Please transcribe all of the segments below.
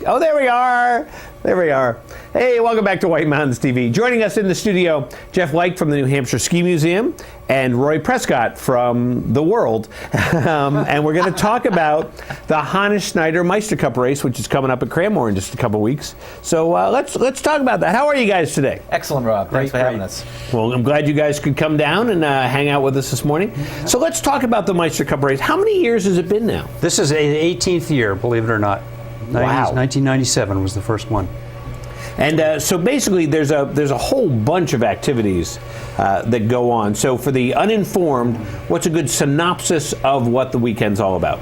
Oh, there we are. There we are. Hey, welcome back to White Mountains TV. Joining us in the studio, Jeff Leich from the New Hampshire Ski Museum and Roy Prescott from the world. And we're going to talk about the Schneider Meister Cup race, which is coming up at Cranmore in just a couple weeks. So let's talk about that. How are you guys today? Excellent, Rob. Thanks for having us. Well, I'm glad you guys could come down and hang out with us this morning. So let's talk about the Meister Cup race. How many years has it been now? This is the 18th year, believe it or not. Wow. 1997 was the first one. And so basically there's a whole bunch of activities that go on. So for the uninformed, what's a good synopsis of what the weekend's all about?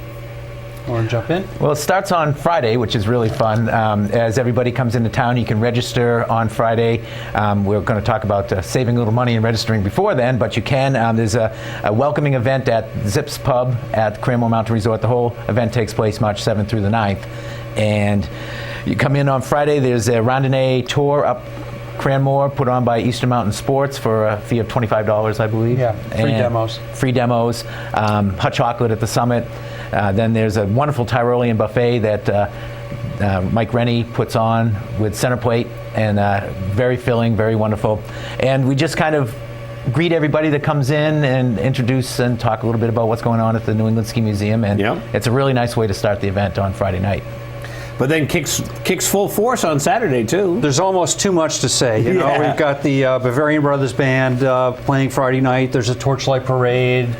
Want to jump in? Well, it starts on Friday, which is really fun. As everybody comes into town, you can register on Friday. We're going to talk about saving a little money and registering before then, but you can. There's a welcoming event at Zips Pub at Cranmore Mountain Resort. The whole event takes place March 7th through the 9th. And you come in on Friday. There's a randonnée tour up Cranmore put on by Eastern Mountain Sports for a fee of $25, I believe. Yeah, free demos. Hot chocolate at the summit. Then there's a wonderful Tyrolean buffet that Mike Rennie puts on with center plate, and very filling, very wonderful. And we just kind of greet everybody that comes in and introduce and talk a little bit about what's going on at the New England Ski Museum. And it's a really nice way to start the event on Friday night. But then kicks full force on Saturday too. There's almost too much to say. You know, we've got the Bavarian Brothers Band playing Friday night. There's a torchlight parade.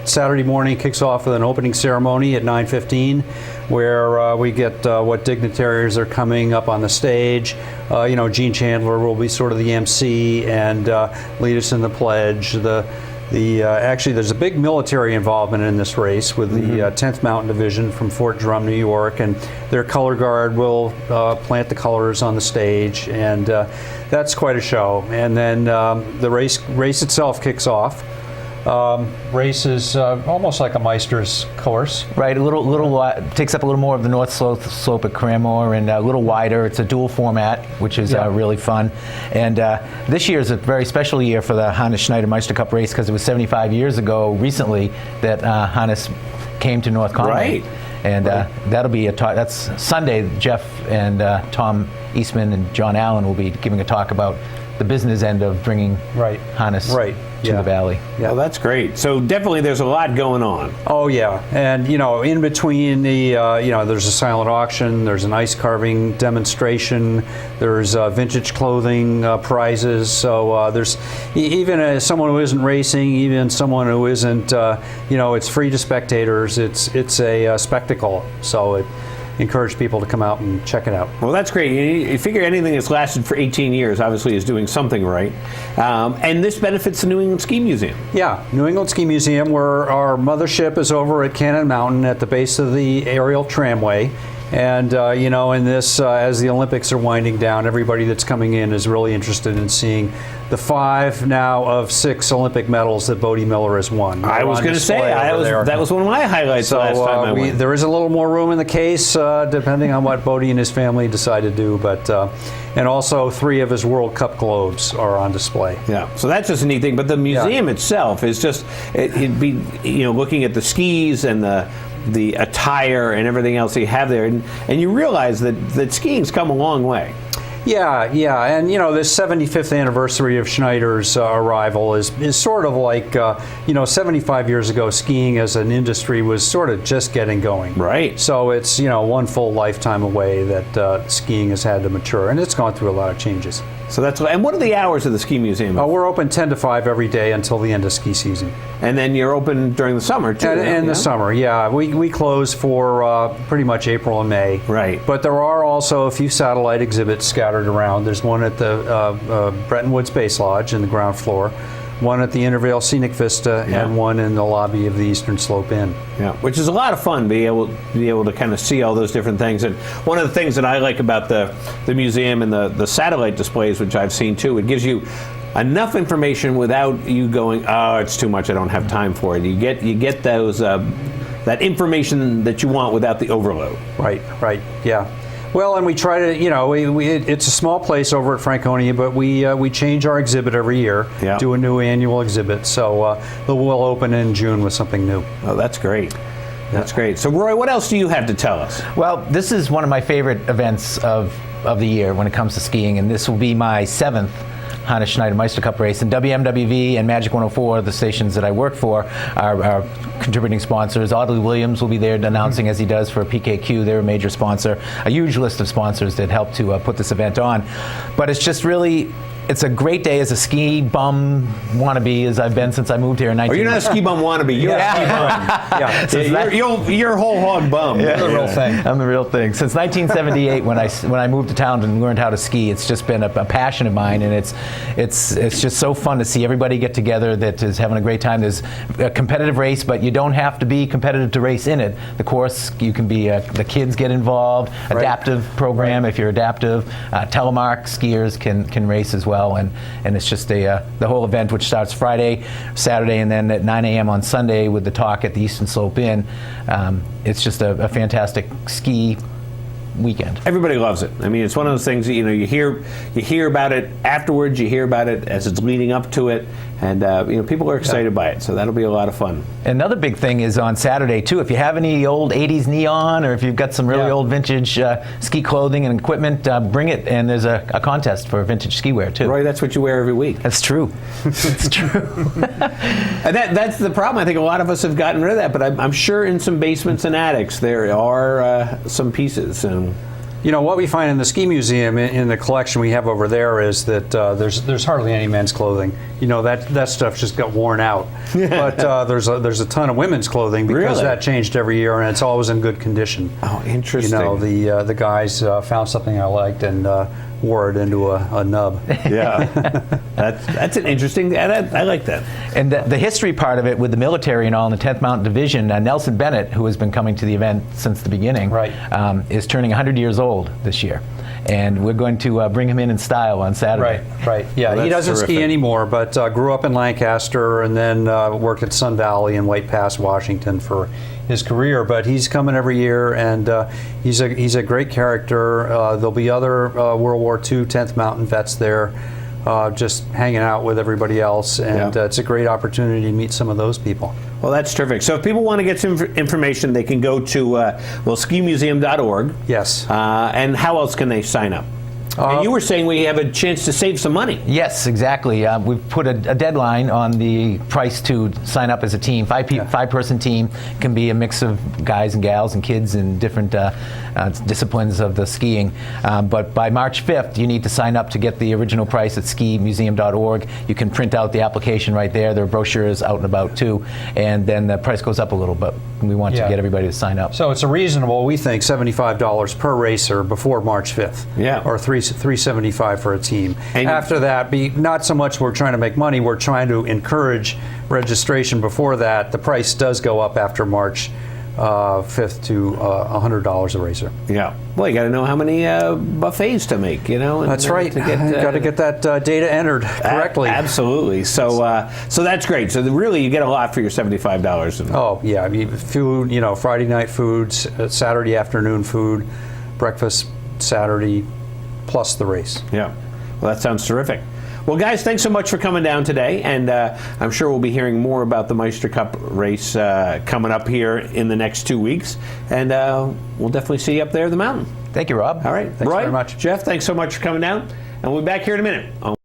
Saturday morning kicks off with an opening ceremony at 9:15, where we get what dignitaries are coming up on the stage. Gene Chandler will be sort of the MC and lead us in the pledge. Actually, there's a big military involvement in this race with the 10th Mountain Division from Fort Drum, New York, and their color guard will plant the colors on the stage, and that's quite a show. And then the race itself kicks off. Race is almost like a Meister's course. Right, a little takes up a little more of the north slope at Cranmore, and a little wider. It's a dual format, which is really fun. And this year is a very special year for the Schneider Meister Cup race, because it was 75 years ago recently that Hannes came to North Conway. Right. And that'll be that's Sunday. Jeff and Tom Eastman and John Allen will be giving a talk about the business end of bringing Hannes to the valley. Yeah, well, that's great. So definitely there's a lot going on. Oh yeah, and in between the there's a silent auction, there's an ice carving demonstration, there's vintage clothing prizes. So there's even someone who isn't racing, even someone who isn't it's free to spectators. It's a spectacle. So it encourage people to come out and check it out. Well, that's great. You figure anything that's lasted for 18 years obviously is doing something right. And this benefits the New England Ski Museum. Yeah, New England Ski Museum, where our mothership is over at Cannon Mountain at the base of the aerial tramway. And, in this, as the Olympics are winding down, everybody that's coming in is really interested in seeing the 5 now of 6 Olympic medals that Bodie Miller has won. I was going to say, that was one of my highlights last time I went. There is a little more room in the case, depending on what Bodie and his family decide to do. But and also 3 of his World Cup globes are on display. Yeah, so that's just a neat thing. But the museum itself is just, it'd be, looking at the skis and the attire and everything else you have there, and you realize that skiing's come a long way. Yeah, and this 75th anniversary of Schneider's arrival is sort of like 75 years ago, skiing as an industry was sort of just getting going. Right. So it's one full lifetime away that skiing has had to mature, and it's gone through a lot of changes. So and what are the hours of the ski museum? We're open 10 to 5 every day until the end of ski season. And then you're open during the summer too. And the summer, yeah. We close for pretty much April and May. Right. But there are also a few satellite exhibits scattered around. There's one at the Bretton Woods Space Lodge in the ground floor, one at the Intervale Scenic Vista, and one in the lobby of the Eastern Slope Inn. Yeah, which is a lot of fun, be able to kind of see all those different things. And one of the things that I like about the museum and the satellite displays, which I've seen too, it gives you enough information without you going, oh, it's too much, I don't have time for it. You get those that information that you want without the overload. Right, yeah. Well, and we try to, it's a small place over at Franconia, but we change our exhibit every year, do a new annual exhibit. So we'll open in June with something new. Oh, that's great. That's great. So, Roy, what else do you have to tell us? Well, this is one of my favorite events of the year when it comes to skiing, and this will be my 7th Schneider Meister Cup race. And WMWV and Magic 104, the stations that I work for, are contributing sponsors. Audley Williams will be there announcing, as he does for PKQ. They're a major sponsor. A huge list of sponsors that helped to put this event on. But it's just really, it's a great day as a ski bum wannabe, as I've been since I moved here in 19... Oh, you're not a ski bum wannabe. You're a ski bum. You're a whole hog bum. Yeah, you're the real thing. I'm the real thing. Since 1978, when I moved to town and learned how to ski, it's just been a passion of mine, and it's just so fun to see everybody get together that is having a great time. There's a competitive race, but you don't have to be competitive to race in it. The course, you can be the kids get involved. Right. Adaptive program if you're adaptive. Telemark skiers can race as well. And it's just the whole event, which starts Friday, Saturday, and then at 9 a.m. on Sunday with the talk at the Eastern Slope Inn. It's just a fantastic ski weekend. Everybody loves it. I mean, it's one of those things that, you hear about it afterwards, you hear about it as it's leading up to it, and people are excited by it. So that'll be a lot of fun. Another big thing is on Saturday too. If you have any old 80s neon, or if you've got some really old vintage ski clothing and equipment, bring it. And there's a contest for vintage ski wear too. Roy, that's what you wear every week. That's true. It's true. And that's the problem. I think a lot of us have gotten rid of that, but I'm sure in some basements and attics there are some pieces. And what we find in the ski museum in the collection we have over there is that there's hardly any men's clothing. That stuff just got worn out. But there's a ton of women's clothing because that changed every year, and it's always in good condition. Oh, interesting. The guys found something I liked and wore it into a nub. Yeah, that's an interesting. I like that. And the history part of it with the military and all in the 10th Mountain Division, Nelson Bennett, who has been coming to the event since the beginning, is turning 100 years old this year. And we're going to bring him in style on Saturday. Right. Yeah, well, he doesn't terrific. ski anymore, but grew up in Lancaster and then worked at Sun Valley and White Pass, Washington for his career. But he's coming every year, and he's a great character. There'll be other World War II 10th Mountain vets there, just hanging out with everybody else, and it's a great opportunity to meet some of those people. Well, that's terrific. So if people want to get some information, they can go to skimuseum.org. Yes. And how else can they sign up? And you were saying we have a chance to save some money. Yes, exactly. We've put a deadline on the price to sign up as a team. Five-person team can be a mix of guys and gals and kids in different disciplines of the skiing. But by March 5th, you need to sign up to get the original price at skimuseum.org. You can print out the application right there. There are brochures out and about too. And then the price goes up a little, but we want to get everybody to sign up. So it's a reasonable, we think, $75 per racer before March 5th. Yeah. Or $375 for a team. And after that, not so much we're trying to make money, we're trying to encourage registration before that. The price does go up after March 5th to $100 a racer. Yeah. Well, you got to know how many buffets to make, And, that's right. Got to get that data entered correctly. Absolutely. So so that's great. So really, you get a lot for your $75. Oh yeah, I mean, food. Friday night foods, Saturday afternoon food, breakfast Saturday, plus the race. Yeah. Well, that sounds terrific. Well, guys, thanks so much for coming down today, and I'm sure we'll be hearing more about the Meister Cup race coming up here in the next 2 weeks, and we'll definitely see you up there at the mountain. Thank you, Rob. All right. Thanks Roy, very much. Jeff, thanks so much for coming down, and we'll be back here in a minute.